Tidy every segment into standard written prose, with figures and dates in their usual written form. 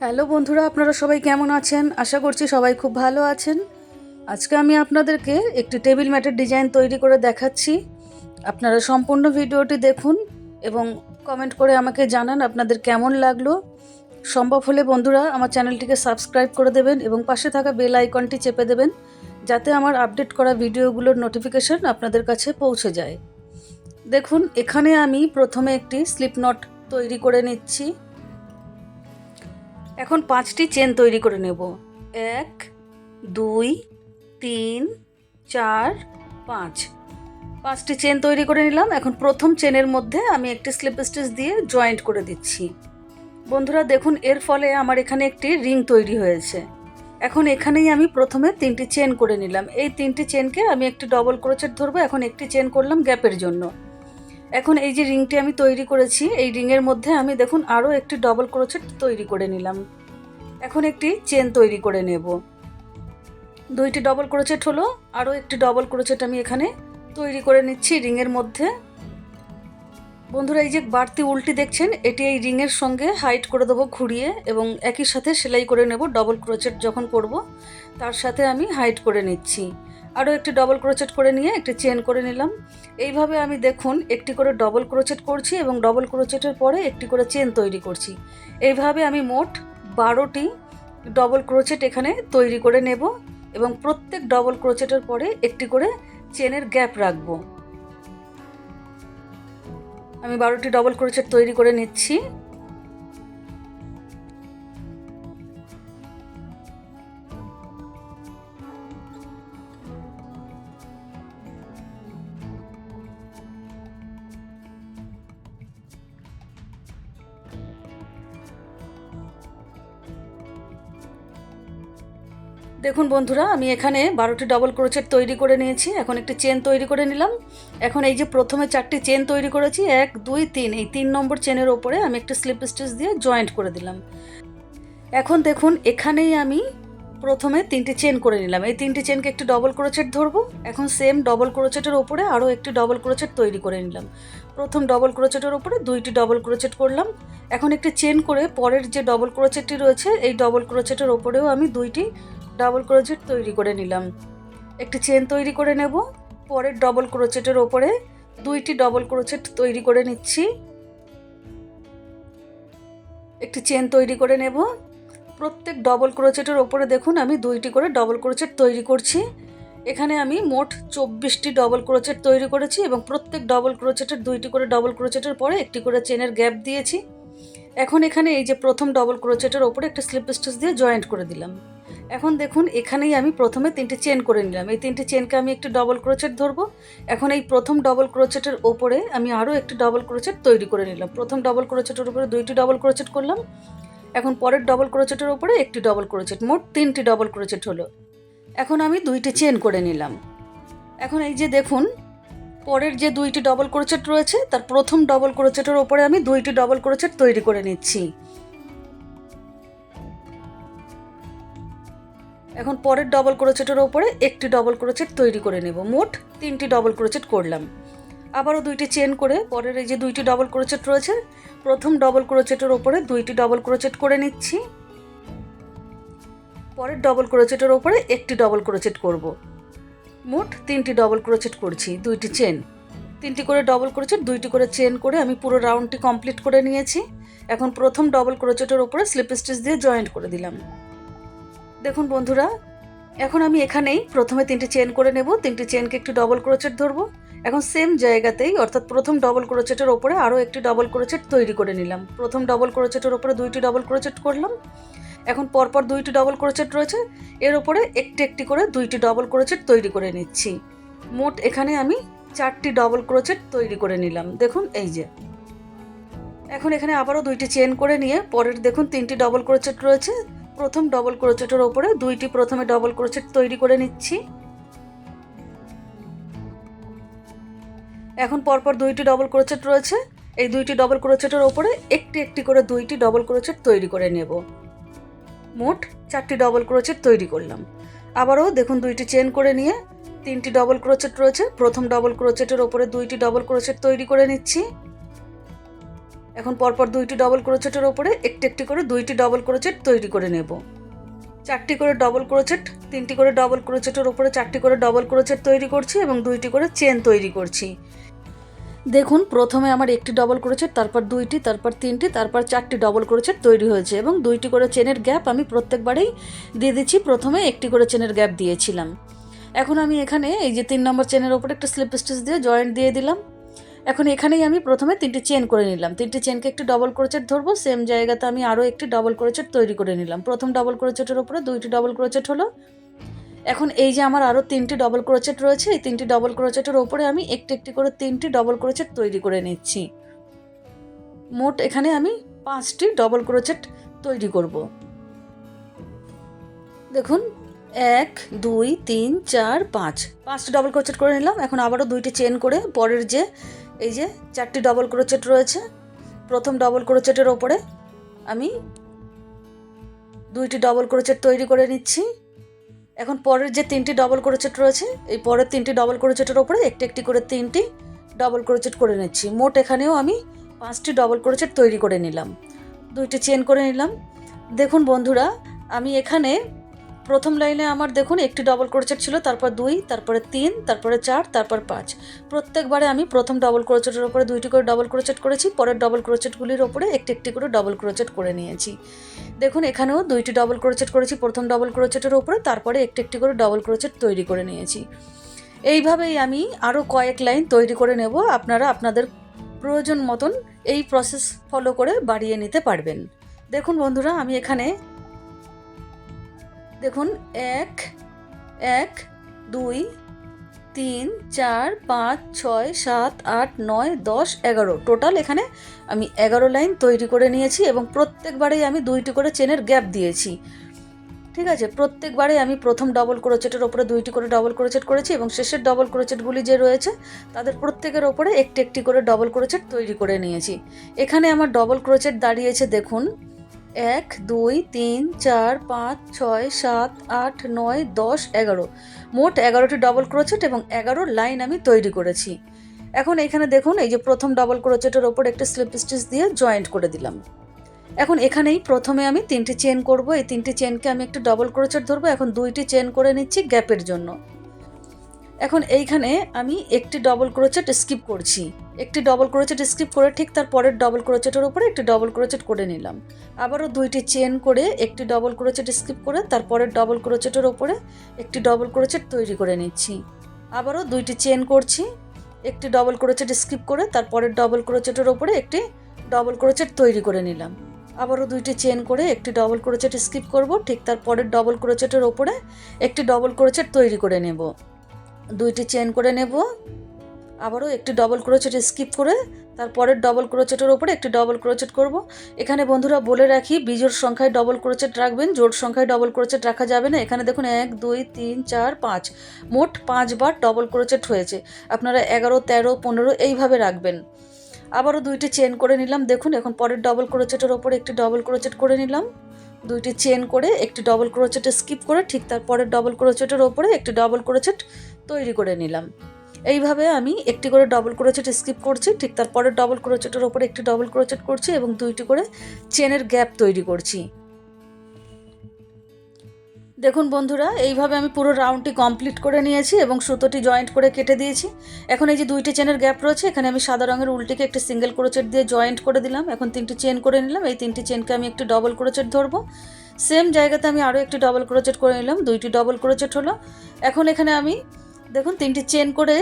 Hello বন্ধুরা, আপনারা সবাই কেমন আছেন? আশা করছি সবাই খুব ভালো আছেন। আজকে আমি আপনাদেরকে একটি টেবিল ম্যাটের ডিজাইন তৈরি করে দেখাচ্ছি। আপনারা সম্পূর্ণ ভিডিওটি দেখুন এবং কমেন্ট করে আমাকে জানান আপনাদের কেমন লাগলো। সম্ভব হলে বন্ধুরা আমার চ্যানেলটিকে সাবস্ক্রাইব করে দেবেন এবং পাশে থাকা বেল আইকনটি চেপে দেবেন, যাতে আমার আপডেট করা ভিডিওগুলোর নোটিফিকেশন আপনাদের কাছে পৌঁছে যায়। দেখুন, এখানে আমি প্রথমে একটি স্লিপ নট তৈরি করে নিচ্ছি। এখন 5টি চেন তৈরি করে নেব। 1 2 3 4 5। 5টি চেন তৈরি করে নিলাম। এখন প্রথম চেনের মধ্যে আমি একটি স্লিপ স্টিচ দিয়ে জয়েন্ট করে দিচ্ছি। বন্ধুরা দেখুন, এর ফলে আমার এখানে একটি রিং তৈরি হয়েছে। এখন এখানেই আমি প্রথমে 3টি চেন করে নিলাম। এই 3টি চেনকে আমি একটি ডবল ক্রোচেট ধরবো। এখন একটি চেন করলাম গ্যাপের জন্য। এখন এই যে রিংটি আমি তৈরি করেছি, এই রিংয়ের মধ্যে আমি দেখুন আরও একটি ডবল ক্রোচেট তৈরি করে নিলাম। এখন একটি চেন তৈরি করে নেব। 2টি ডবল ক্রোচেট হলো, আরও একটি ডবল ক্রোচেট আমি এখানে তৈরি করে নিচ্ছি রিংয়ের মধ্যে। বন্ধুরা, এই যে বাড়তি উল্টি দেখছেন, এটি এই রিংয়ের সঙ্গে হাইট করে দেবো ঘুরিয়ে, এবং একই সাথে সেলাই করে নেব। ডবল ক্রোচেট যখন করব তার সাথে আমি হাইট করে নিচ্ছি। আরও একটি ডবল ক্রোচেট করে নিয়ে একটি চেন করে নিলাম। এইভাবে আমি দেখুন একটি করে ডবল ক্রোচেট করছি এবং ডবল ক্রোচেটের পরে একটি করে চেন তৈরি করছি। এইভাবে আমি মোট 12টি ডবল ক্রোচেট এখানে তৈরি করে নেব এবং প্রত্যেক ডবল ক্রোচেটের পরে একটি করে চেনের গ্যাপ রাখবো। আমি 12টি ডবল ক্রোচেট তৈরি করে নিচ্ছি। দেখুন বন্ধুরা, আমি এখানে 12টি ডবল ক্রোচেট তৈরি করে নিয়েছি। এখন একটি চেন তৈরি করে নিলাম। এখন এই যে প্রথমে 4টি চেন তৈরি করেছি, 1 2 3, এই 3 নম্বর চেনের ওপরে আমি একটা স্লিপ স্টিচ দিয়ে জয়েন্ট করে দিলাম। এখন দেখুন এখানেই আমি প্রথমে 3টি চেন করে নিলাম। এই 3টি চেনকে একটি ডবল ক্রোচেট ধরবো। এখন সেম ডবল ক্রোচেটের ওপরে আরও একটি ডবল ক্রোচেট তৈরি করে নিলাম। প্রথম ডবল ক্রোচেটের ওপরে 2টি ডবল ক্রোচেট করলাম। এখন একটি চেন করে পরের যে ডবল ক্রোচেটটি রয়েছে, এই ডবল ক্রোচেটের ওপরেও আমি 2টি ডাবল ক্রোচেট তৈরি করে নিলাম। একটি চেন তৈরি করে নেব। পরের ডবল ক্রোচেটের ওপরে 2টি ডবল ক্রোচেট তৈরি করে নিচ্ছি। একটি চেন তৈরি করে নেব। প্রত্যেক ডবল ক্রোচেটের ওপরে দেখুন আমি 2টি করে ডবল ক্রোচেট তৈরি করছি। এখানে আমি মোট 24টি ডবল ক্রোচেট তৈরি করেছি এবং প্রত্যেক ডবল ক্রোচেটের 2টি করে ডবল ক্রোচেটের পরে একটি করে চেনের গ্যাপ দিয়েছি। এখন এখানে এই যে প্রথম ডবল ক্রোচেটের ওপরে একটা স্লিপ স্টিচ দিয়ে জয়েন্ট করে দিলাম। এখন দেখুন এখানেই আমি প্রথমে 3টি চেন করে নিলাম। এই 3টি চেনকে আমি একটি ডবল ক্রোচেট ধরবো। এখন এই প্রথম ডবল ক্রোচেটের ওপরে আমি আরও একটি ডবল ক্রোচেট তৈরি করে নিলাম। প্রথম ডবল ক্রোচেটের উপরে 2টি ডবল ক্রোচেট করলাম। এখন পরের ডবল ক্রোচেটের ওপরে একটি ডবল ক্রোচেট, মোট 3টি ডবল ক্রোচেট হলো। এখন আমি 2টি চেন করে নিলাম। এখন এই যে দেখুন পরের যে 2টি ডবল ক্রোচেট রয়েছে, তার প্রথম ডবল ক্রোচেটের ওপরে আমি 2টি ডবল ক্রোচেট তৈরি করে নিচ্ছি। এখন পরের ডবল ক্রোচেটের ওপরে একটি ডবল ক্রোচেট তৈরি করে নেব। মোট 3টি ডবল ক্রোচেট করলাম। আবারও 2টি চেন করে পরের এই যে 2টি ডবল ক্রোচেট রয়েছে, প্রথম ডবল ক্রোচেটের ওপরে 2টি ডবল ক্রোচেট করে নিচ্ছি। পরের ডবল ক্রোচেটের ওপরে একটি ডবল ক্রোচেট করব। মোট 3টি ডবল ক্রোচেট করছি, 2টি চেন, 3টি করে ডবল ক্রোচেট, 2টি করে চেন করে আমি পুরো রাউন্ডটি কমপ্লিট করে নিয়েছি। এখন প্রথম ডবল ক্রোচেটের ওপরে স্লিপ স্টিচ দিয়ে জয়েন্ট করে দিলাম। দেখুন বন্ধুরা, এখন আমি এখানেই প্রথমে 3টি চেন করে নেব। 3টি চেনকে একটি ডবল ক্রোচেট ধরবো। এখন সেম জায়গাতেই অর্থাৎ প্রথম ডবল ক্রোচেটের ওপরে আরও একটি ডবল ক্রোচেট তৈরি করে নিলাম। প্রথম ডবল ক্রোচেটের ওপরে 2টি ডবল ক্রোচেট করলাম। এখন পরপর 2টি ডবল ক্রোচেট রয়েছে, এর ওপরে একটি একটি করে 2টি ডবল ক্রোচেট তৈরি করে নিচ্ছি। মোট এখানে আমি 4টি ডবল ক্রোচেট তৈরি করে নিলাম। দেখুন এই যে এখন এখানে আবারও 2টি চেন করে নিয়ে পরের দেখুন 3টি ডবল ক্রোচেট রয়েছে। প্রথম ডবল ক্রোচেটের ওপরে 2টি প্রথমে ডবল ক্রোচেট তৈরি করে নিচ্ছি। এখন পরপর 2টি ডবল ক্রোচেট রয়েছে, এই 2টি ডবল ক্রোচেটের ওপরে একটি একটি করে 2টি ডবল ক্রোচেট তৈরি করে নেব। মোট 4টি ডবল ক্রোচেট তৈরি করলাম। আবারও দেখুন 2টি চেন করে নিয়ে 3টি ডবল ক্রোচেট রয়েছে, প্রথম ডবল ক্রোচেটের ওপরে 2টি ডবল ক্রোচেট তৈরি করে নিচ্ছি। এখন পরপর 2টি ডবল ক্রোচেটের ওপরে একটি একটি করে 2টি ডবল ক্রোচেট তৈরি করে নেব। 4টি করে ডবল ক্রোচেট, 3টি করে ডবল ক্রোচেটের ওপরে 4টি করে ডবল ক্রোচেট তৈরি করছি এবং 2টি করে চেন তৈরি করছি। দেখুন প্রথমে আমার একটি ডবল ক্রোচেট, তারপর 2টি, তারপর 3টি, তারপর 4টি ডবল ক্রোচেট তৈরি হয়েছে এবং 2টি করে চেনের গ্যাপ আমি প্রত্যেকবারেই দিয়ে দিচ্ছি। প্রথমে একটি করে চেনের গ্যাপ দিয়েছিলাম। এখন আমি এখানে এই যে 3 নম্বর চেনের ওপরে একটা স্লিপ স্টিচ দিয়ে জয়েন্ট দিয়ে দিলাম। এখন এখানেই আমি প্রথমে 3টি চেন করে নিলাম। 3টি চেনকে একটি ডবল ক্রোচেট ধরবো, সেম জায়গাতে আমি আরও একটি ডবল ক্রোচেট তৈরি করে নিলাম। প্রথম ডবল ক্রোচেটের ওপরে 2টি ডবল ক্রোচেট হলো। এখন এই যে আমার আরও 3টি ডবল ক্রোচেট রয়েছে, এই 3টি ডবল ক্রোচেটের ওপরে আমি একটি একটি করে 3টি ডবল ক্রোচেট তৈরি করে নিচ্ছি। মোট এখানে আমি 5টি ডবল ক্রোচেট তৈরি করব। দেখুন 1 2 3 4 5, 5টি ডবল ক্রোচেট করে নিলাম। এখন আবারও 2টি চেন করে পরের যে এই যে 4টি ডবল ক্রোচেট রয়েছে, প্রথম ডবল ক্রোচেটের ওপরে আমি 2টি ডবল ক্রোচেট তৈরি করে নিচ্ছি। এখন পরের যে 3টি ডবল ক্রোচেট রয়েছে, এই পরের 3টি ডবল ক্রোচেটের ওপরে একটি একটি করে 3টি ডবল ক্রোচেট করে নিচ্ছি। মোট এখানেও আমি 5টি ডবল ক্রোচেট তৈরি করে নিলাম। 2টি চেন করে নিলাম। দেখুন বন্ধুরা, আমি এখানে প্রথম লাইনে আমার দেখুন একটি ডবল ক্রোচেট ছিল, তারপর 2, তারপরে 3, তারপরে 4, তারপর 5। প্রত্যেকবারে আমি প্রথম ডবল ক্রোচেটের ওপরে 2টি করে ডবল ক্রোচেট করেছি, পরের ডবল ক্রোচেটগুলির ওপরে একটি একটি করে ডবল ক্রোচেট করে নিয়েছি। দেখুন এখানেও 2টি ডবল ক্রোচেট করেছি প্রথম ডবল ক্রোচেটের ওপরে, তারপরে একটি একটি করে ডবল ক্রোচেট তৈরি করে নিয়েছি। এইভাবেই আমি আরও কয়েক লাইন তৈরি করে নেব। আপনারা আপনাদের প্রয়োজন মতন এই প্রসেস ফলো করে বাড়িয়ে নিতে পারবেন। দেখুন বন্ধুরা, আমি এখানে দেখুন 1 1 2 3 4 5 6 7 8 9 10 11, টোটাল এখানে আমি 11 লাইন তৈরি করে নিয়েছি এবং প্রত্যেকবারেই আমি 2টি করে চেনের গ্যাপ দিয়েছি। ঠিক আছে, প্রত্যেকবারে আমি প্রথম ডবল ক্রোচেটের ওপরে 2টি করে ডবল ক্রোচেট করেছি এবং শেষের ডবল ক্রোচেটগুলি যে রয়েছে তাদের প্রত্যেকের ওপরে একটি একটি করে ডবল ক্রোচেট তৈরি করে নিয়েছি। এখানে আমার ডবল ক্রোচেট দাঁড়িয়েছে দেখুন 1 2 3 4 5 6 7 8 9 10 11, মোট 11টি ডবল ক্রোচেট এবং 11 লাইন আমি তৈরি করেছি। এখন এখানে দেখুন এই যে প্রথম ডবল ক্রোচেটের ওপর একটা স্লিপ স্টিচ দিয়ে জয়েন্ট করে দিলাম। এখন এখানেই প্রথমে আমি 3টি চেন করব। এই 3টি চেনকে আমি একটু ডবল ক্রোচেট ধরবো। এখন 2টি চেন করে নিচ্ছি গ্যাপের জন্য। এখন এইখানে আমি একটি ডবল ক্রোচেট স্কিপ করছি। একটি ডবল ক্রোচেট স্কিপ করে ঠিক তার পরের ডবল ক্রোচেটের উপরে একটি ডবল ক্রোচেট করে নিলাম। আবারও 2টি চেন করে একটি ডবল ক্রোচেট স্কিপ করে তার পরের ডবল ক্রোচেটের উপরে একটি ডবল ক্রোচেট তৈরি করে নিচ্ছি। আবারও 2টি চেন করছি, একটি ডবল ক্রোচেট স্কিপ করে তার পরের ডবল ক্রোচেটের উপরে একটি ডবল ক্রোচেট তৈরি করে নিলাম। আবারও 2টি চেন করে একটি ডবল ক্রোচেট স্কিপ করব, ঠিক তার পরের ডবল ক্রোচেটের ওপরে একটি ডবল ক্রোচেট তৈরি করে নেব। 2টি চেন করে নেব, আবারও একটি ডবল ক্রোচেট স্কিপ করে তারপরের ডবল ক্রোচেটের ওপরে একটি ডবল ক্রোচেট করব। এখানে বন্ধুরা বলে রাখি, বিজোড় সংখ্যায় ডবল ক্রোচেট রাখবেন, জোড় সংখ্যায় ডবল ক্রোচেট রাখা যাবে না। এখানে দেখুন 1 2 3 4 5, মোট 5 বার ডবল ক্রোচেট হয়েছে। আপনারা 11 13 15 এইভাবে রাখবেন। আবারও 2টি চেন করে নিলাম। দেখুন এখন পরের ডবল ক্রোচেটের ওপরে একটি ডবল ক্রোচেট করে নিলাম। 2টি চেন করে একটি ডবল ক্রোচেট স্কিপ করে ঠিক তার পরের ডবল ক্রোচেটের ওপরে একটি ডবল ক্রোচেট তৈরি করে নিলাম। এইভাবে আমি একটি করে ডবল ক্রোচেট স্কিপ করছি, ঠিক তার পরের ডবল ক্রোচেটের ওপরে একটি ডবল ক্রোচেট করছি এবং 2টি করে চেনের গ্যাপ তৈরি করছি। দেখুন বন্ধুরা, এইভাবে আমি পুরো রাউন্ডটি কমপ্লিট করে নিয়েছি এবং সুতোটি জয়েন্ট করে কেটে দিয়েছি। এখন এই যে 2টি চেনের গ্যাপ রয়েছে, এখানে আমি সাদা রঙের উল্টিকে একটি সিঙ্গেল ক্রোচেট দিয়ে জয়েন্ট করে দিলাম। এখন 3টি চেন করে নিলাম। এই 3টি চেনকে আমি একটি ডবল ক্রোচেট ধরবো। সেম জায়গাতে আমি আরও একটি ডবল ক্রোচেট করে নিলাম। 2টি ডবল ক্রোচেট হলো। এখন এখানে আমি দেখুন 3টি চেন করে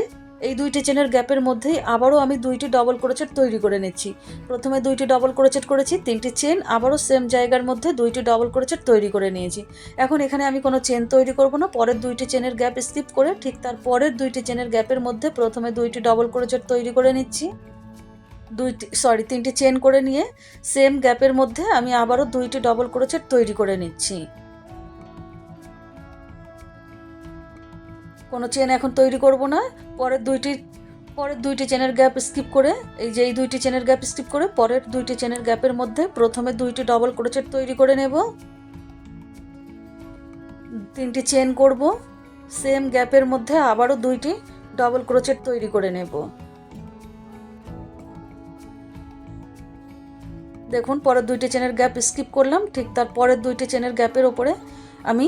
এই 2টি চেনের গ্যাপের মধ্যেই আবারও আমি 2টি ডবল ক্রোচেট তৈরি করে নিচ্ছি। প্রথমে 2টি ডবল ক্রোচেট করেছি, 3টি চেন, আবারও সেম জায়গার মধ্যে 2টি ডবল ক্রোচেট তৈরি করে নিয়েছি। এখন এখানে আমি কোনো চেন তৈরি করব না, পরের 2টি চেনের গ্যাপ স্কিপ করে ঠিক তার পরের 2টি চেনের গ্যাপের মধ্যে প্রথমে 2টি ডবল ক্রোচেট তৈরি করে নিচ্ছি। 3টি চেন করে নিয়ে সেম গ্যাপের মধ্যে আমি আবারও 2টি ডবল ক্রোচেট তৈরি করে নিচ্ছি। কোনো চেন এখন তৈরি করব না। পরের 2টি চেনের গ্যাপ স্কিপ করে এই যে এই 2টি চেনের গ্যাপ স্কিপ করে পরের 2টি চেনের গ্যাপের মধ্যে প্রথমে 2টি ডবল ক্রোচেট তৈরি করে নেব। 3টি চেন করব, সেম গ্যাপের মধ্যে আবারও 2টি ডবল ক্রোচেট তৈরি করে নেব। দেখুন পরের দুইটি চেনের গ্যাপ স্কিপ করলাম, ঠিক তার পরের দুইটি চেনের গ্যাপের ওপরে আমি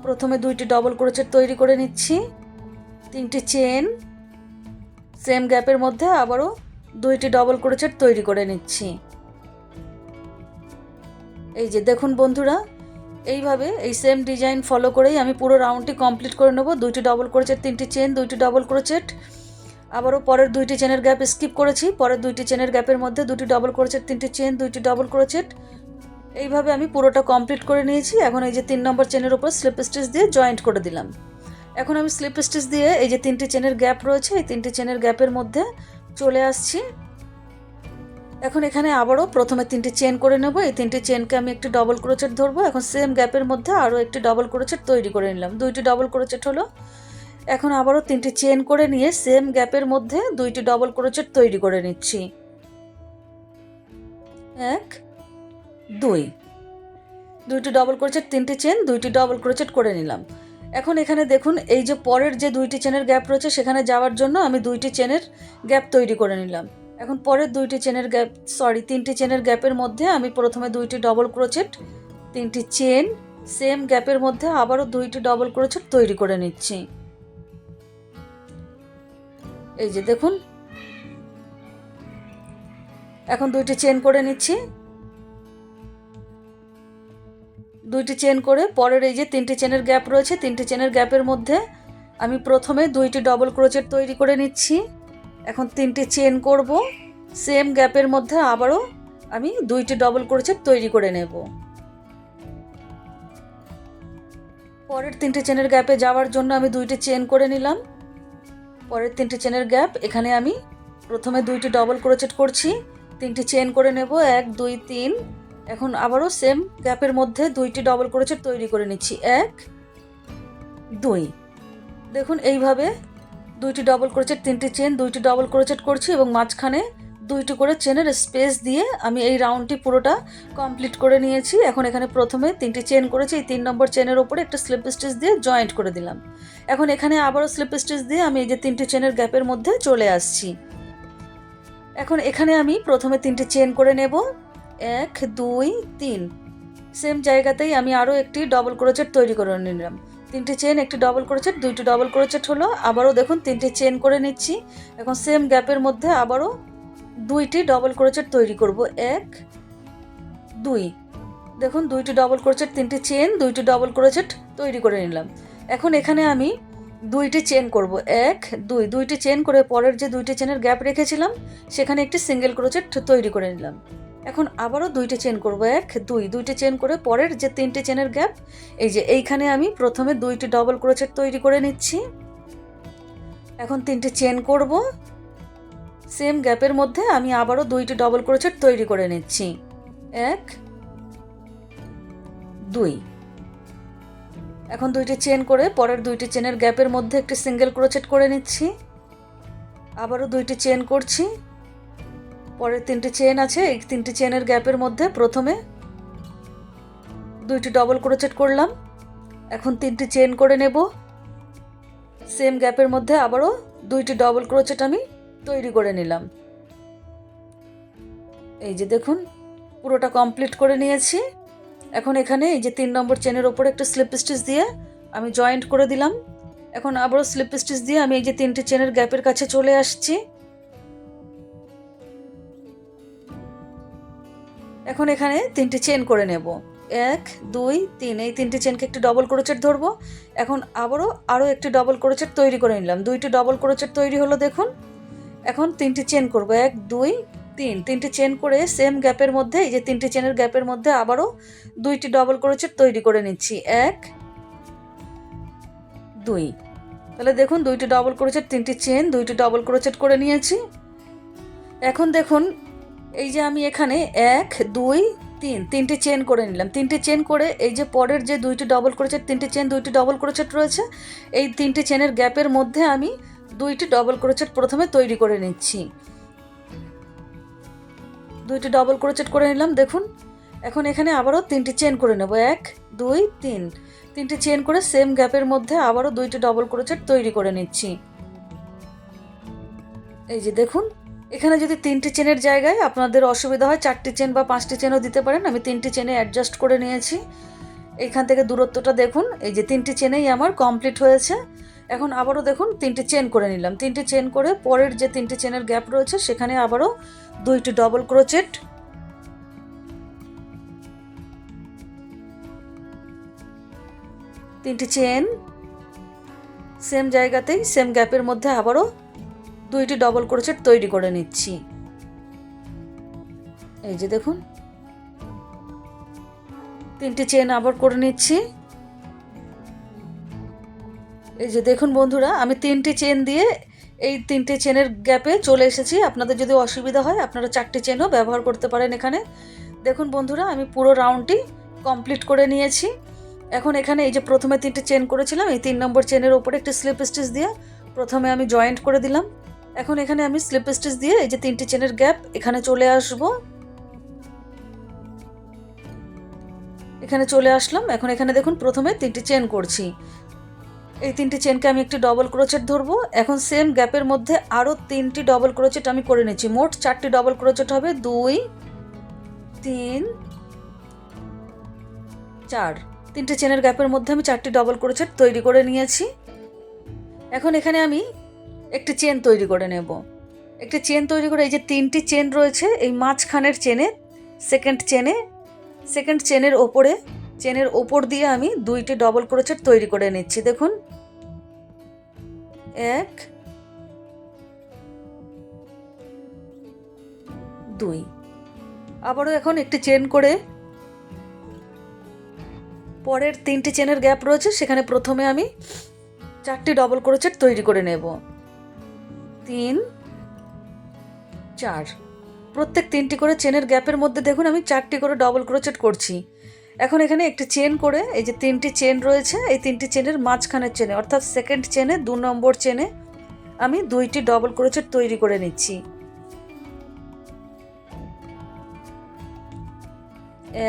প্রথমে দুইটি ডবল ক্রোচেট তৈরি করে নিচ্ছি, তিনটি চেন, সেম গ্যাপের মধ্যে আবারও দুইটি ডবল ক্রোচেট তৈরি করে নিচ্ছি। এই যে দেখুন বন্ধুরা, এইভাবে এই সেম ডিজাইন ফলো করেই আমি পুরো রাউন্ডটি কমপ্লিট করে নেব। দুইটি ডবল ক্রোচেট, তিনটি চেন, দুইটি ডবল ক্রোচেট, আবারও পরের দুইটি চেনের গ্যাপ স্কিপ করেছি, পরের দুইটি চেনের গ্যাপের মধ্যে দুটি ডবল ক্রোচেট, তিনটি চেন, দুইটি ডবল ক্রোচেট, এইভাবে আমি পুরোটা কমপ্লিট করে নিয়েছি। এখন এই যে 3 নম্বর চেনের উপর স্লিপ স্টিচ দিয়ে জয়েন্ট করে দিলাম। এখন আমি স্লিপ স্টিচ দিয়ে এই যে 3টি চেনের গ্যাপ রয়েছে, এই 3টি চেনের গ্যাপের মধ্যে চলে আসছি। এখন এখানে আবারও প্রথমে 3টি চেন করে নেব। এই 3টি চেনকে আমি একটি ডবল ক্রোচেট ধরবো। এখন সেম গ্যাপের মধ্যে আরও একটি ডবল ক্রোচেট তৈরি করে নিলাম, দুইটি ডবল ক্রোচেট হলো। এখন আবারও 3টি চেন করে নিয়ে সেম গ্যাপের মধ্যে দুইটি ডবল ক্রোচেট তৈরি করে নিচ্ছি, 1 2, দুইটি ডবল ক্রোচেট, 3টি চেন, দুইটি ডবল ক্রোচেট করে নিলাম। এখন এখানে দেখুন এই যে পরের যে দুইটি চেনের গ্যাপ রয়েছে সেখানে যাওয়ার জন্য আমি দুইটি চেনের গ্যাপ তৈরি করে নিলাম। এখন পরের দুইটি চেনের গ্যাপ, 3টি চেনের গ্যাপের মধ্যে আমি প্রথমে দুইটি ডবল ক্রোচেট, 3টি চেন, সেম গ্যাপের মধ্যে আবারও দুইটি ডবল ক্রোচেট তৈরি করে নিচ্ছি। এই যে দেখুন, এখন দুইটি চেন করে নিচ্ছি। দুইটি চেন করে পরের এই যে 3টি চেনের গ্যাপ রয়েছে, 3টি চেনের গ্যাপের মধ্যে আমি প্রথমে দুইটি ডবল ক্রোচেট তৈরি করে নিচ্ছি। এখন 3টি চেন করব, সেম গ্যাপের মধ্যে আবারও আমি দুইটি ডবল ক্রোচেট তৈরি করে নেব। পরের 3টি চেনের গ্যাপে যাওয়ার জন্য আমি দুইটি চেন করে নিলাম। পরের 3টি চেনের গ্যাপ এখানে আমি প্রথমে দুইটি ডবল ক্রোচেট করছি, 3টি চেন করে নেব, 1 2 3। এখন আবারও সেম গ্যাপের মধ্যে দুইটি ডবল ক্রোচেট তৈরি করে নিচ্ছি, 1 2। দেখুন এইভাবে দুইটি ডবল ক্রোচেট, 3টি চেন, দুইটি ডবল ক্রোচেট করছি এবং মাঝখানে দুইটি করে চেনের স্পেস দিয়ে আমি এই রাউন্ডটি পুরোটা কমপ্লিট করে নিয়েছি। এখন এখানে প্রথমে 3টি চেন করেছি, এই 3 নম্বর চেনের ওপরে একটা স্লিপ স্টিচ দিয়ে জয়েন্ট করে দিলাম। এখন এখানে আবারও স্লিপ স্টিচ দিয়ে আমি এই যে 3টি চেনের গ্যাপের মধ্যে চলে আসছি। এখন এখানে আমি প্রথমে 3টি চেন করে নেব, 1 2 3। সেম জায়গাতেই আমি আরও একটি ডবল ক্রোচেট তৈরি করে নিলাম, 3টি চেন, একটি ডবল ক্রোচেট, দুইটি ডবল ক্রোচেট হলো। আবারও দেখুন 3টি চেন করে নিচ্ছি। এখন সেম গ্যাপের মধ্যে আবারও দুইটি ডবল ক্রোচেট তৈরি করব, 1 2। দেখুন দুইটি ডবল ক্রোচেট, 3টি চেন, দুইটি ডবল ক্রোচেট তৈরি করে নিলাম। এখন এখানে আমি দুইটি চেন করব, 1 2, দুইটি চেন করে পরের যে দুইটি চেনের গ্যাপ রেখেছিলাম সেখানে একটি সিঙ্গেল ক্রোচেট তৈরি করে নিলাম। এখন আবারও দুইটি চেন করব, 1 2, দুইটি চেন করে পরের যে 3টি চেনের গ্যাপ, এই যে এইখানে আমি প্রথমে দুইটি ডবল ক্রোচেট তৈরি করে নিচ্ছি। এখন 3টি চেন করব, সেম গ্যাপের মধ্যে আমি আবারও দুইটি ডবল ক্রোচেট তৈরি করে নিচ্ছি, 1 2। এখন দুইটি চেন করে পরের দুইটি চেনের গ্যাপের মধ্যে একটি সিঙ্গেল ক্রোচেট করে নিচ্ছি। আবারও দুইটি চেন করছি, পরের 3টি চেন আছে, এই 3টি চেনের গ্যাপের মধ্যে প্রথমে দুইটি ডবল ক্রোচেট করলাম। এখন 3টি চেন করে নেব, সেম গ্যাপের মধ্যে আবারও দুইটি ডবল ক্রোচেট আমি তৈরি করে নিলাম। এই যে দেখুন পুরোটা কমপ্লিট করে নিয়েছি। এখন এখানে এই যে 3 নম্বর চেনের ওপরে একটা স্লিপ স্টিচ দিয়ে আমি জয়েন্ট করে দিলাম। এখন আবারও স্লিপ স্টিচ দিয়ে আমি এই যে 3টি চেনের গ্যাপের কাছে চলে আসছি। এখন এখানে 3টি চেন করে নেব, 1 2 3। এই 3টি চেনকে একটি ডবল ক্রোচেট ধরবো। এখন আরও একটি ডবল ক্রোচেট তৈরি করে নিলাম, দুইটি ডবল ক্রোচেট তৈরি হলো দেখুন। এখন 3টি চেন করব, 1 2 3। 3টি চেন করে সেম গ্যাপের মধ্যে এই যে 3টি চেনের গ্যাপের মধ্যে আবারও দুইটি ডবল ক্রোচেট তৈরি করে নিচ্ছি, 1 2। তাহলে দেখুন দুইটি ডবল ক্রোচেট, 3টি চেন, দুইটি ডবল ক্রোচেট করে নিয়েছি। এখন দেখুন এই যে আমি এখানে 1 2 3, 3টি চেন করে নিলাম। 3টি চেন করে এই যে পরের যে দুইটি ডবল ক্রোচেট, 3টি চেন, দুইটি ডবল ক্রোচেট রয়েছে, এই 3টি চেনের গ্যাপের মধ্যে আমি দুইটি ডবল ক্রোচেট প্রথমে তৈরি করে নিচ্ছি। দুইটি ডবল ক্রোচেট করে নিলাম দেখুন। এখন এখানে আবারও 3টি চেন করে নেব, 1 2 3। 3টি চেন করে সেম গ্যাপের মধ্যে আবারও দুইটি ডবল ক্রোচেট তৈরি করে নিচ্ছি। এই যে দেখুন এখানে যদি 3টি চেনের জায়গায় আপনাদের অসুবিধা হয় 4টি চেন বা 5টি চেনও দিতে পারেন। আমি 3টি চেনে অ্যাডজাস্ট করে নিয়েছি। এইখান থেকে দূরত্বটা দেখুন, এই যে 3টি চেনেই আমার কমপ্লিট হয়েছে। এখন আবারও দেখুন 3টি চেন করে নিলাম। 3টি চেন করে পরের যে 3টি চেনের গ্যাপ রয়েছে সেখানে আবারও 2টি ডবল ক্রোচেট, 3টি চেন, সেম জায়গাতেই সেম গ্যাপের মধ্যে আবারও 2টি ডবল ক্রোচেট তৈরি করে নিচ্ছি। এই যে দেখুন 3টি চেন আবার করে নিচ্ছি। এই যে দেখুন বন্ধুরা, আমি 3টি চেন দিয়ে এই 3টে চেনের গ্যাপে চলে এসেছি। আপনাদের যদি অসুবিধা হয় আপনারা 4টি চেনও ব্যবহার করতে পারেন এখানে। দেখুন বন্ধুরা, আমি পুরো রাউন্ডটি কমপ্লিট করে নিয়েছি। এখন এখানে এই যে প্রথমে 3টে চেন করেছিলাম, এই 3 নম্বর চেনের ওপরে একটি স্লিপ স্টিচ দিয়ে প্রথমে আমি জয়েন্ট করে দিলাম। এখন এখানে আমি স্লিপ স্টিচ দিয়ে এই যে 3টি চেনের গ্যাপ এখানে চলে আসবো। এখানে চলে আসলাম। এখন এখানে দেখুন প্রথমে 3টি চেন করছি। এই 3টি চেনকে আমি একটি ডবল ক্রোচেট ধরবো। এখন সেম গ্যাপের মধ্যে আরও 3টি ডবল ক্রোচেট আমি করে নিচ্ছি। মোট 4টি ডবল ক্রোচেট হবে, 2, 3, 4। 3টে চেনের গ্যাপের মধ্যে আমি 4টি ডবল ক্রোচেট তৈরি করে নিয়েছি। এখন এখানে আমি একটি চেন তৈরি করে নেব। একটি চেন তৈরি করে এই যে 3টি চেন রয়েছে এই মাঝখানের চেনে, সেকেন্ড চেনের ওপর দিয়ে আমি 2টি ডবল ক্রোচেট তৈরি করে নিচ্ছি। দেখুন 1, 2। আবারও এখন একটি চেন করে পরের 3টি চেনের গ্যাপ রয়েছে সেখানে প্রথমে আমি 4টি ডবল ক্রোচেট তৈরি করে নেব। 3, 4। প্রত্যেক 3টি করে চেনের গ্যাপের মধ্যে দেখুন আমি 4টি করে ডবল ক্রোচেট করছি। এখন এখানে একটি চেন করে এই যে 3টি চেন রয়েছে এই 3টি চেনের মাঝখানের চেনে অর্থাৎ সেকেন্ড চেনে 2 নম্বর চেনে আমি 2টি ডবল ক্রোচেট তৈরি করে নিচ্ছি।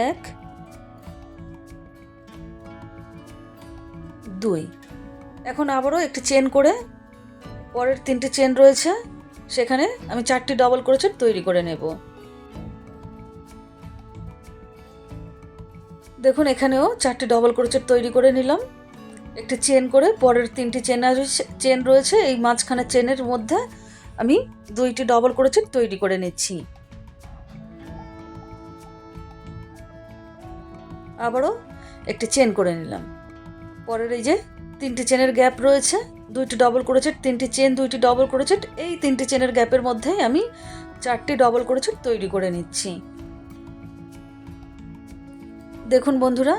1, 2। এখন আবারও একটি চেন করে পরের 3টি চেন রয়েছে সেখানে আমি 4টি ডবল ক্রোচেট তৈরি করে নেব। দেখুন এখানেও 4টি ডবল ক্রোচেট তৈরি করে নিলাম। একটি চেন করে পরের 3টি চেন রয়েছে এই মাঝখানের চেনের মধ্যে আমি 2টি ডবল ক্রোচেট তৈরি করে নিচ্ছি। আবারও একটি চেন করে নিলাম। পরের এই যে 3টি চেনের গ্যাপ রয়েছে 2টি ডবল ক্রোচেট, 3টি চেন, 2টি ডবল ক্রোচেট, এই 3টি চেনের গ্যাপের মধ্যেই আমি 4টি ডবল ক্রোচেট তৈরি করে নিচ্ছি। দেখুন বন্ধুরা,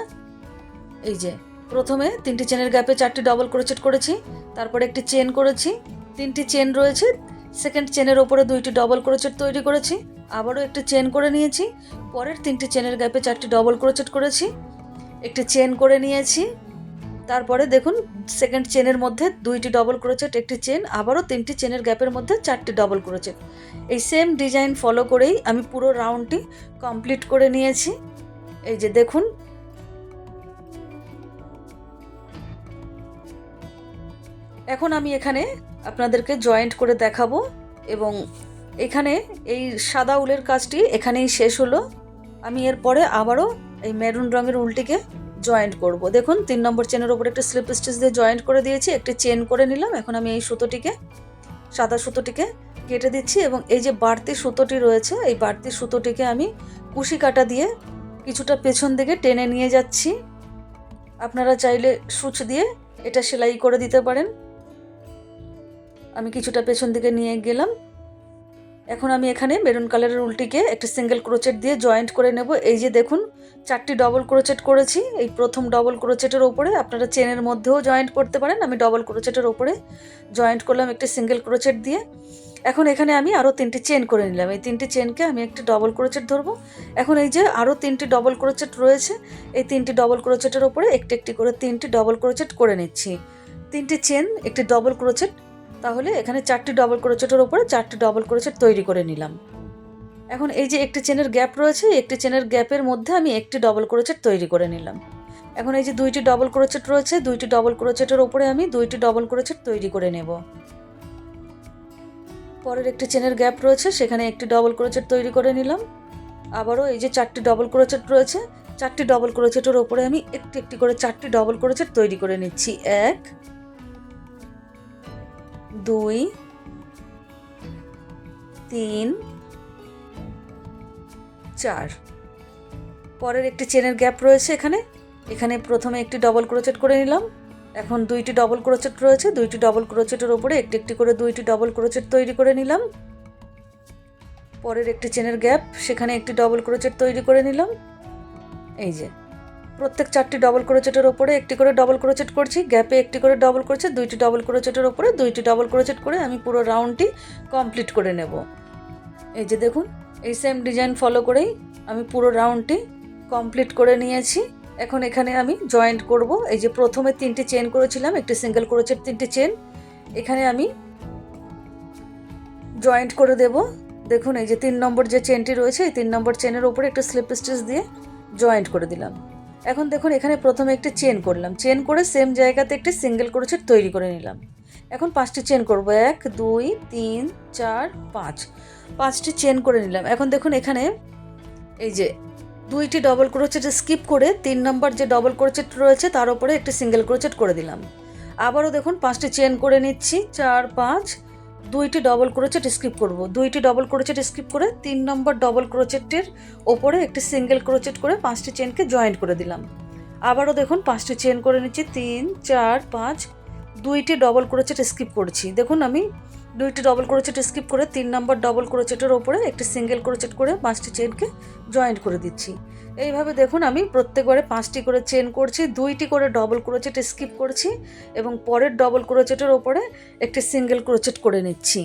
এই যে প্রথমে 3টি চেনের গ্যাপে 4টি ডবল ক্রোচেট করেছি, তারপরে একটি চেন করেছি, 3টি চেন রয়েছে, সেকেন্ড চেনের ওপরে 2টি ডবল ক্রোচেট তৈরি করেছি, আবারও একটি চেন করে নিয়েছি, পরের 3টি চেনের গ্যাপে 4টি ডবল ক্রোচেট করেছি, একটি চেন করে নিয়েছি, তারপরে দেখুন সেকেন্ড চেনের মধ্যে 2টি ডবল ক্রোচেট, একটি চেন, আবারও 3টি চেনের গ্যাপের মধ্যে 4টি ডবল ক্রোচেট। এই সেম ডিজাইন ফলো করেই আমি পুরো রাউন্ডটি কমপ্লিট করে নিয়েছি। এই যে দেখুন এখন আমি এখানে আপনাদেরকে জয়েন্ট করে দেখাবো এবং এখানে এই সাদা উলের কাজটি এখানেই শেষ হলো। আমি এরপরে আবারও এই মেরুন রঙের উলটিকে জয়েন্ট করব। দেখুন 3 নম্বর চেনের ওপর একটা স্লিপ স্টিচ দিয়ে জয়েন্ট করে দিয়েছি, একটি চেন করে নিলাম। এখন আমি এই সাদা সুতোটিকে কেটে দিচ্ছি এবং এই যে বাড়তি সুতোটি রয়েছে এই বাড়তি সুতোটিকে আমি কুশি কাটা দিয়ে কিছুটা পেছন দিকে টেনে নিয়ে যাচ্ছি। আপনারা চাইলে সূচ দিয়ে এটা সেলাই করে দিতে পারেন। আমি কিছুটা পেছন দিকে নিয়ে গেলাম। এখন আমি এখানে মেরুন কালারের উলটিকে একটা সিঙ্গেল ক্রোচেট দিয়ে জয়েন্ট করে নেব। এই যে দেখুন 4টি ডবল ক্রোচেট করেছি। এই প্রথম ডবল ক্রোচেটের ওপরে আপনারা চেনের মধ্যেও জয়েন্ট করতে পারেন, আমি ডবল ক্রোচেটের ওপরে জয়েন্ট করলাম একটি সিঙ্গেল ক্রোচেট দিয়ে। এখন এখানে আমি আরও 3টি চেন করে নিলাম। এই 3টি চেনকে আমি একটি ডবল ক্রোচেট ধরবো। এখন এই যে আরও 3টি ডবল ক্রোচেট রয়েছে এই 3টি ডবল ক্রোচেটের ওপরে একটি একটি করে 3টি ডবল ক্রোচেট করে নিচ্ছি। 3টি চেন, একটি ডবল ক্রোচেট, তাহলে এখানে 4টি ডবল ক্রোচেটের ওপরে 4টি ডবল ক্রোচেট তৈরি করে নিলাম। এখন এই যে একটি চেনের গ্যাপ রয়েছে একটি চেনের গ্যাপের মধ্যে আমি একটি ডবল ক্রোচেট তৈরি করে নিলাম। এখন এই যে 2টি ডবল ক্রোচেট রয়েছে 2টি ডবল ক্রোচেটের ওপরে আমি 2টি ডবল ক্রোচেট তৈরি করে নেব। পরের একটি চেনের গ্যাপ রয়েছে, সেখানে একটি ডবল ক্রোচেট তৈরি করে নিলাম। আবারও এই যে 4টি ডবল ক্রোচেট রয়েছে, 4টি ডবল ক্রোচেটের ওপরে আমি একটি একটি করে 4টি ডবল ক্রোচেট তৈরি করে নিচ্ছি। 1 2 3 4। পরের একটি চেনের গ্যাপ রয়েছে, এখানে প্রথমে একটি ডবল ক্রোচেট করে নিলাম। এখন 2টি ডবল ক্রোচেট রয়েছে, 2টি ডবল ক্রোচেটের ওপরে একটি একটি করে 2টি ডবল ক্রোচেট তৈরি করে নিলাম। পরের একটি চেনের গ্যাপ, সেখানে একটি ডবল ক্রোচেট তৈরি করে নিলাম। এই যে প্রত্যেক 4টি ডবল ক্রোচেটের ওপরে একটি করে ডবল ক্রোচেট করছি, গ্যাপে একটি করে ডবল ক্রোচেট, 2টি ডবল ক্রোচেটের ওপরে 2টি ডবল ক্রোচেট করে আমি পুরো রাউন্ডটি কমপ্লিট করে নেব। এই যে দেখুন, এই সেম ডিজাইন ফলো করেই আমি পুরো রাউন্ডটি কমপ্লিট করে নিয়েছি। এখন এখানে আমি জয়েন্ট করব। এই যে প্রথমে 3টি চেন করেছিলাম, একটি সিঙ্গেল ক্রোচেট, 3টি চেন, এখানে আমি জয়েন্ট করে দেব। দেখুন এই যে 3 নম্বর যে চেনটি রয়েছে, এই 3 নম্বর চেনের ওপরে একটা স্লিপ স্টিচ দিয়ে জয়েন্ট করে দিলাম। এখন দেখুন এখানে প্রথমে একটি চেন করলাম, চেন করে সেম জায়গাতে একটি সিঙ্গেল ক্রোচেট তৈরি করে নিলাম। এখন 5টি চেন করব, 1 2 3 4 5, 5টি চেন করে নিলাম। এখন দেখুন এখানে এই যে 2টি ডবল ক্রোচেট স্কিপ করে 3 নম্বর যে ডবল ক্রোচেট রয়েছে তার উপরে একটি সিঙ্গেল ক্রোচেট করে দিলাম। আবারও দেখুন 5টি চেন করে নিচ্ছি, 4 5, 2টি ডবল ক্রোচেট স্কিপ করব, 2টি ডবল ক্রোচেট স্কিপ করে 3 নম্বর ডবল ক্রোচেটের ওপরে একটি সিঙ্গেল ক্রোচেট করে 5টি চেনকে জয়েন্ট করে দিলাম। আবারও দেখুন 5টি চেন করে নিচ্ছি, 3 4 5, 2টি ডবল ক্রোচেট স্কিপ করছি। দেখুন আমি 2টি ডবল ক্রোচেট স্কিপ করে 3 নম্বর ডবল ক্রোচেটের ওপরে একটি সিঙ্গেল ক্রোচেট করে 5টি চেনকে জয়েন্ট করে দিচ্ছি। এইভাবে দেখুন আমি প্রত্যেকবারে 5টি করে চেন করছি, 2টি করে ডবল ক্রোচেট স্কিপ করছি এবং পরের ডবল ক্রোচেটের ওপরে একটি সিঙ্গেল ক্রোচেট করে নিচ্ছি।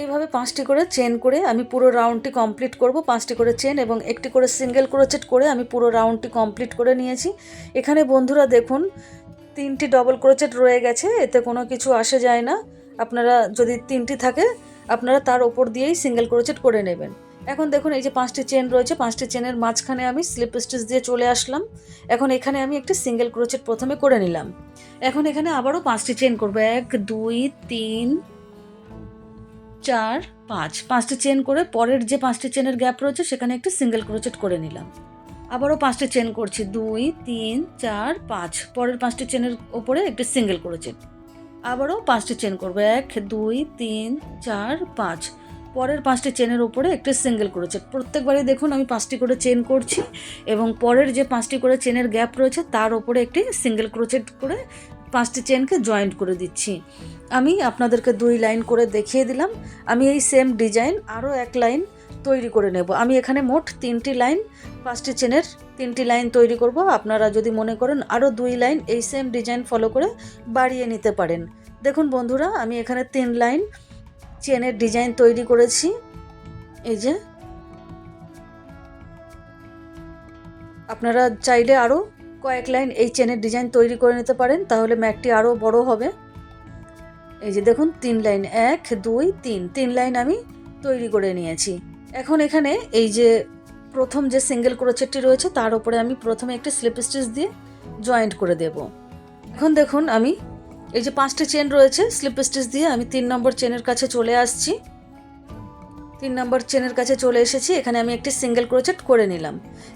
এইভাবে 5টি করে চেন করে আমি পুরো রাউন্ডটি কমপ্লিট করব। 5টি করে চেন এবং একটি করে সিঙ্গেল ক্রোচেট করে আমি পুরো রাউন্ডটি কমপ্লিট করে নিয়েছি। এখানে বন্ধুরা দেখুন 3টি ডবল ক্রোচেট রয়ে গেছে, এতে কোনো কিছু আসে যায় না। আপনারা যদি 3টি থাকে আপনারা তার ওপর দিয়েই সিঙ্গেল ক্রোচেট করে নেবেন। এখন দেখুন এই যে 5টি চেন রয়েছে, 5টি চেনের মাঝখানে আমি স্লিপ স্টিচ দিয়ে চলে আসলাম। এখন এখানে আমি একটি সিঙ্গেল ক্রোচেট প্রথমে করে নিলাম। এখন এখানে আবারও 5টি চেন করব, 1 2 3 4 5, 5টি চেন করে পরের যে 5টি চেনের গ্যাপ রয়েছে সেখানে একটি সিঙ্গেল ক্রোচেট করে নিলাম। আবারও 5টি চেন করছি, 2 3 4 5, পরের 5টি চেনের ওপরে একটি সিঙ্গেল ক্রোচেট। আবারও 5টি চেন করব, 1 2 3 4 5, পরের 5টি চেনের ওপরে একটি সিঙ্গেল ক্রোচেট। প্রত্যেকবারই দেখুন আমি 5টি করে চেন করছি এবং পরের যে 5টি করে চেনের গ্যাপ রয়েছে তার ওপরে একটি সিঙ্গেল ক্রোচেট করে 5টি চেনকে জয়েন্ট করে দিচ্ছি। আমি আপনাদেরকে 2 লাইন করে দেখিয়ে দিলাম। আমি এই সেম ডিজাইন আরও 1 লাইন তৈরি করে নেব। আমি এখানে মোট 3টি লাইন 5টি চেনের 3টি লাইন তৈরি করব। আপনারা যদি মনে করেন আরও 2 লাইন এই সেম ডিজাইন ফলো করে বাড়িয়ে নিতে পারেন। দেখুন বন্ধুরা আমি এখানে 3 লাইন চেনের ডিজাইন তৈরি করেছি। এই যে আপনারা চাইলে আরও কয়েক লাইন এই চেনের ডিজাইন তৈরি করে নিতে পারেন, তাহলে ম্যাটটি আরও বড় হবে। এই যে দেখুন 3 লাইন, 1 2 3 লাইন আমি তৈরি করে নিয়েছি। এখন এখানে এই যে প্রথম যে সিঙ্গেল ক্রোচেটটি রয়েছে তার উপরে আমি প্রথমে একটি স্লিপ স্টিচ দিয়ে জয়েন্ট করে দেব। এখন দেখুন আমি এই যে 5টি চেন রয়েছে, স্লিপ স্টিচ দিয়ে আমি 3 নম্বর চেনের কাছে চলে আসছি। 3 নম্বর চেনের কাছে চলে এসেছি, এখানে আমি একটি সিঙ্গেল ক্রোচেট করে নিলাম।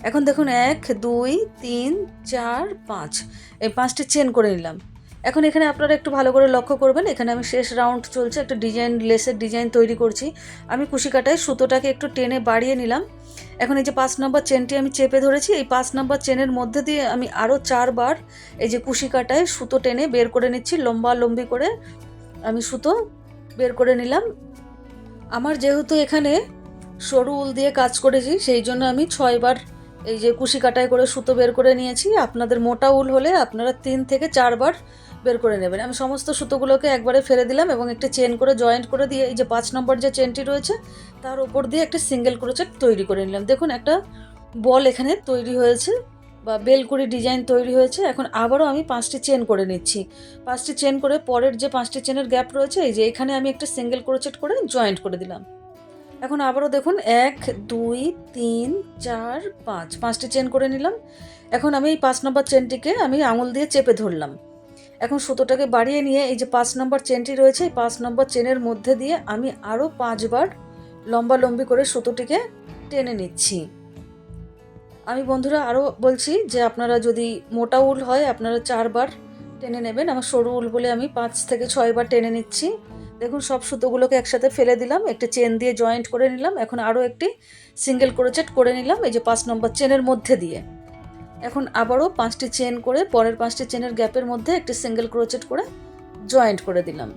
এখন দেখুন 1 2 3 4 5, এই 5টি চেন করে নিলাম। এখন এখানে আপনারা একটু ভালো করে লক্ষ্য করবেন, এখানে আমি শেষ রাউন্ড চলছে, একটা ডিজাইন লেসের ডিজাইন তৈরি করছি। আমি কুশি কাটায় সুতোটাকে একটু টেনে বাড়িয়ে নিলাম। এখন এই যে 5 নম্বর চেনটি আমি চেপে ধরেছি, এই 5 নম্বর চেনের মধ্যে দিয়ে আমি আরও 4 বার এই যে কুশি কাটায় সুতো টেনে বের করে নিচ্ছি। লম্বা লম্বি করে আমি সুতো বের করে নিলাম। আমার যেহেতু এখানে সরু উল দিয়ে কাজ করেছি সেই জন্য আমি 6 বার এই যে কুশি কাটায় করে সুতো বের করে নিয়েছি। আপনাদের মোটা উল হলে আপনারা 3 থেকে 4 বার বের করে নেবেন। আমি সমস্ত সুতোগুলোকে একবারে ফেলে দিলাম এবং একটা চেন করে জয়েন্ট করে দিয়ে এই যে 5 নম্বর যে চেনটি রয়েছে তার উপর দিয়ে একটা সিঙ্গেল ক্রোচেট তৈরি করে নিলাম। দেখুন একটা বল এখানে তৈরি হয়েছে বা বেলকুড়ি ডিজাইন তৈরি হয়েছে। এখন আবারও আমি 5টি চেন করে নিচ্ছি। 5টি চেন করে পরের যে 5টি চেনের গ্যাপ রয়েছে এই যে এখানে আমি একটা সিঙ্গেল ক্রোচেট করে জয়েন্ট করে দিলাম। এখন আবারও দেখুন 1 2 3 4 5, 5টি চেন করে নিলাম। এখন আমি এই 5 নম্বর চেনটিকে আমি আঙুল দিয়ে চেপে ধরলাম এখন সুতোটাকে বাড়িয়ে নিয়ে এই যে 5 নম্বর চেনটি রয়েছে, এই 5 নম্বর চেনের মধ্যে দিয়ে আমি আরও 5 বার লম্বালম্বি করে সুতোটিকে টেনে নিচ্ছি। আমি বন্ধুরা আরও বলছি যে আপনারা যদি মোটা উল হয় আপনারা 4 বার টেনে নেবেন, আমার সরু উল বলে আমি 5 থেকে 6 বার টেনে নিচ্ছি। দেখুন সব সুতোগুলোকে একসাথে ফেলে দিলাম, একটি চেন দিয়ে জয়েন্ট করে নিলাম। এখন আরও একটি সিঙ্গেল ক্রোচেট করে নিলাম এই যে 5 নম্বর চেনের মধ্যে দিয়ে। এখন আবারও 5টি চেন করে পরের 5টি চেনের গ্যাপের মধ্যে একটি সিঙ্গেল ক্রোচেট করে জয়েন্ট করে দিলাম।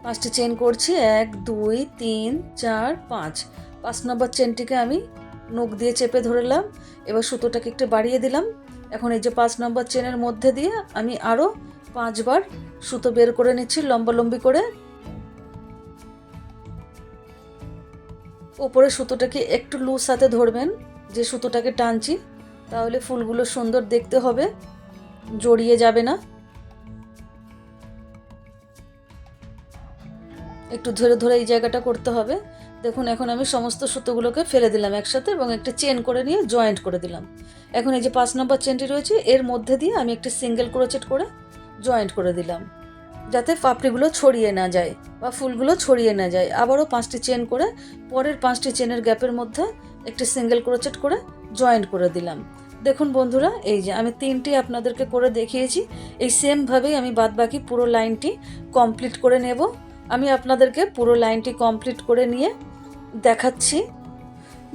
5টি চেন করছি, 1 2 3 4 5। 5 নম্বর চেনটিকে আমি নখ দিয়ে চেপে ধরলাম, এবার সুতোটাকে একটু বাড়িয়ে দিলাম। এখন এই যে 5 নম্বর চেনের মধ্যে দিয়ে আমি আরও 5 বার সুতো বের করে নিচ্ছি লম্বালম্বি করে। ওপরে সুতোটাকে একটু লুজ হাতে ধরবেন, যে সুতোটাকে টানছি, তাহলে ফুলগুলো সুন্দর দেখতে হবে, জড়িয়ে যাবে না। একটু ধরে ধরে এই জায়গাটা করতে হবে। দেখুন এখন আমি সমস্ত সুতোগুলোকে ফেলে দিলাম একসাথে এবং একটা চেন করে নিয়ে জয়েন্ট করে দিলাম। এখন এই যে 5 নম্বর চেনটি রয়েছে এর মধ্যে দিয়ে আমি একটি সিঙ্গেল ক্রোচেট করে জয়েন্ট করে দিলাম, যাতে পাপড়িগুলো ছড়িয়ে না যায় বা ফুলগুলো ছড়িয়ে না যায়। আবারও 5টি চেন করে পরের 5টি চেনের গ্যাপের মধ্যে একটি সিঙ্গেল ক্রোচেট করে জয়েন্ট করে দিলাম। দেখুন বন্ধুরা এই যে আমি 3টি আপনাদেরকে করে দেখিয়েছি, এই সেমভাবেই আমি বাদবাকি পুরো লাইনটি কমপ্লিট করে নেব। আমি আপনাদেরকে পুরো লাইনটি কমপ্লিট করে নিয়ে দেখাচ্ছি।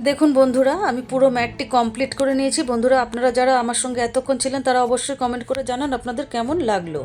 দেখুন বন্ধুরা আমি পুরো ম্যাটটি কমপ্লিট করে নিয়েছি। বন্ধুরা আপনারা যারা আমার সঙ্গে এতক্ষণ ছিলেন তারা অবশ্যই কমেন্ট করে জানান আপনাদের কেমন লাগলো।